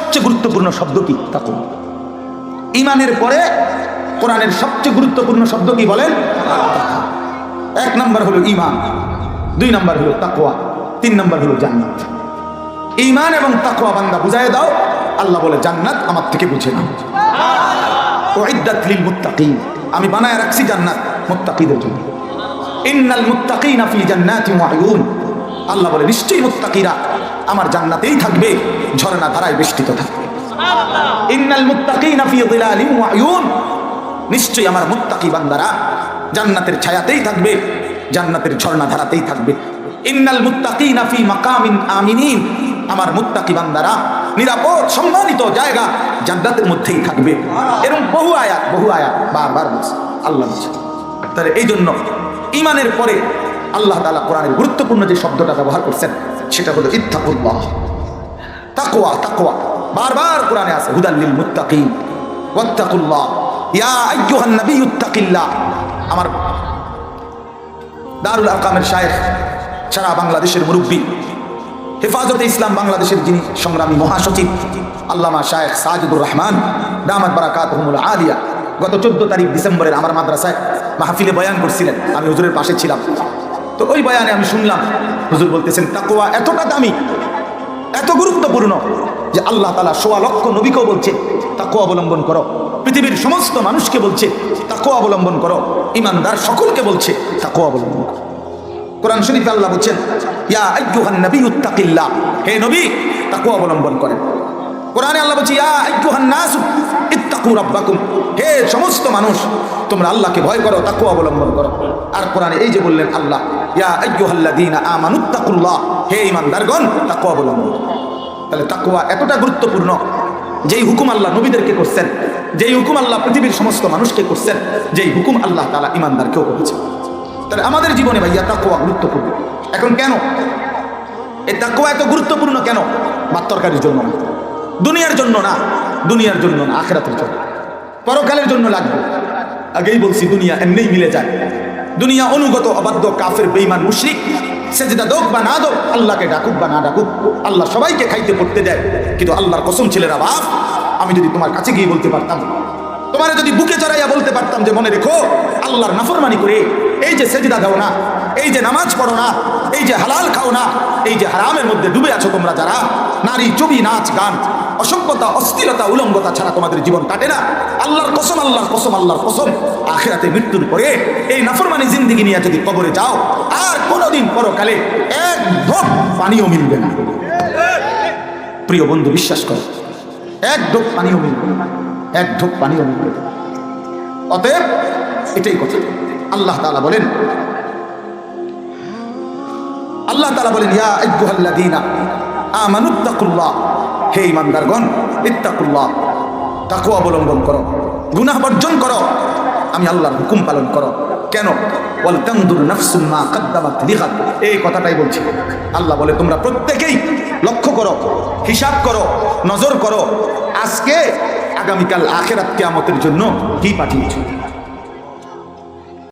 সবচেয়ে গুরুত্বপূর্ণ শব্দ কি? তাকওয়া। ঈমানের পরে কোরআনের সবচেয়ে গুরুত্বপূর্ণ শব্দ কি বলেন? এক নাম্বার হলো ঈমান, দুই নাম্বার হলো তাকওয়া, তিন নাম্বার হলো জান্নাত। ঈমান এবং তাকওয়া বান্দা বুঝায় দাও, আল্লাহ বলে জান্নাত আমার থেকে বুঝে নাও। উইদ্দাত লিল মুত্তাকিন, আমি বানায় রাখছি জান্নাত মুত্তাকিদের জন্য। ইন্নাল মুত্তাকিনা ফি জান্নাতিন ওয়া উয়ুন, আল্লাহ বলে নিশ্চয়ই মুত্তাকিরা আমার জান্নাতেই থাকবে, ঝর্ণা ধারায় বেষ্টিত থাকবে। ইন্নাল মুত্তাকিনা ফি যিলালিন ওয়া উয়ুন, নিশ্চয়ই আমার মুত্তাকি বান্দারা জান্নাতের ছায়াতেই থাকবে, জান্নাতের ঝর্ণা ধারাতেই থাকবে। ইন্নাল মুত্তাকিনা ফি মাকামিন আমিনিন, আমার মুত্তাকি বান্দারা নিরাপদ সম্মানিত জায়গা জান্নাতের মধ্যেই থাকবে। এরকম বহু আয়াত বারবার বলছে আল্লাহ বলছে। তাহলে এই জন্য ঈমানের পরে আল্লাহ তাআলা কোরআনের গুরুত্বপূর্ণ যে শব্দটা ব্যবহার করছেন সেটা হলো ইত্তাকুল্লাহ, তাকওয়া। তাকওয়া বারবার কোরআনে আছে, হুদাল লিল মুত্তাকিন ওয়াত্তাকুল্লাহ ইয়া আইয়ুহান নাবিয়্যু ইত্তাকিল্লাহ। আমার দারুল আরকামের শায়েখ, সারা বাংলাদেশের মুরব্বী, হেফাজতে ইসলাম বাংলাদেশের যিনি সংগ্রামী মহাসচিব আল্লামা শায়েখ সাজিদুর রহমান দামাত বারাকাতুহুমুল আলিয়া, গত 14 তারিখ ডিসেম্বরের আমার মাদ্রাসায় মাহফিলে বয়ান করছিলেন, আমি হুজুরের পাশে ছিলাম। তো ওই বয়ানে আমি শুনলাম হুজুর বলতেছেন তাকওয়া এতটা দামি, এত গুরুত্বপূর্ণ যে আল্লাহ তাআলা ১৬ লক্ষ নবীকেও বলছে তাকওয়া অবলম্বন করো, পৃথিবীর সমস্ত মানুষকে বলছে তাকওয়া অবলম্বন করো, ঈমানদার সকলকে বলছে তাকওয়া অবলম্বন করো। কোরআন শরীফে আল্লাহ বলছেন ইয়া আইয়ুহান নাবিয়্যু ইত্তাকিল্লাহ, হে নবী তাকওয়া অবলম্বন করেন। কোরআনে আল্লাহ বলছে ইয়া আইয়ুহান নাসু ইত্তাকু রাব্বাকুম, হে সমস্ত মানুষ তোমরা আল্লাহকে ভয় করো, তাকওয়া অবলম্বন করো। আর কোরআনে এই যে বললেন আল্লাহ ইয়া আইয়ুহাল্লাযীনা আমানুত্তাকুল্লাহ, হে ঈমানদারগণ তাকওয়া অবলম্বন করো। তাহলে তাকওয়া এতটা গুরুত্বপূর্ণ, যেই হুকুম আল্লাহ নবীদেরকে করছেন, যেই হুকুম আল্লাহ পৃথিবীর সমস্ত মানুষকে করছেন, যেই হুকুম আল্লাহ তাআলা ঈমানদারকেও করেছেন। তাহলে আমাদের জীবনে ভাইয়া তাকওয়া গুরুত্বপূর্ণ। এখন কেন এই তাকওয়া এত গুরুত্বপূর্ণ? কেন? ভাত তরকারির জন্য না, দুনিয়ার জন্য না, দুনিয়ার জন্য না, আখিরাতের জন্য, পরকালের জন্য লাগবে। আগেই বলছি দুনিয়া এমনিই মিলে যায়। দুনিয়া অনুগত অবাধ্য কাফের বেঈমান মুশরিক সেজদা দোক বা না দোক, আল্লাহকে ডাকুক বা না ডাকুক, আল্লাহ সবাইকে খাইতে পড়তে দেয়। কিন্তু আল্লাহর কসম ছেলেরা বাপ, আমি যদি তোমার কাছে গিয়ে বলতে পারতাম, তোমারে যদি বুকে চড়াইয়া বলতে পারতাম যে মনে রেখো আল্লাহর নাফরমানি করে এই যে সেজদা দাও না, এই যে নামাজ পড়ো না, এই যে হালাল খাও না, এই যে হারামের মধ্যে ডুবে আছো তোমরা যারা, নারী চুবি নাচ গান অসভ্যতা অশ্লীলতা উলঙ্গতা ছাড়া তোমাদের জীবন কাটে না, আল্লাহর কসম আল্লাহর কসম আল্লাহর কসম আখিরাতে মৃত্যুর পরে এই নাফরমানি জিন্দেগি নিয়ে যদি কবরে যাও আর কোনোদিন পরকালে এক ঢোক পানিও মিলবে না। প্রিয় বন্ধু বিশ্বাস করো, এক ঢোক পানিও মিলবে না, এক ঢোক পানিও মিলবে না। অতএব এটাই কথা। আল্লাহ তাআলা বলেন, আল্লাহ তাআলা বলেন ইয়া আইয়ুহাল্লাযীনা আমানুত্তাকুল্লাহ, হে ঈমানদারগণ ইত্তাকুল্লাহ, তাকওয়া অবলম্বন করো, গুনাহ বর্জন করো, আমি আল্লাহর হুকুম পালন করো। কেন? ওয়াল তানদুর নাফসুম মা কদ্দামাত লিগাদ, এই কথাটাই বলছি। আল্লাহ বলে তোমরা প্রত্যেকেই লক্ষ্য করো, হিসাব করো, নজর করো, আজকে আগামীকাল আখিরাত কিয়ামতের জন্য কি পাঠিয়েছো।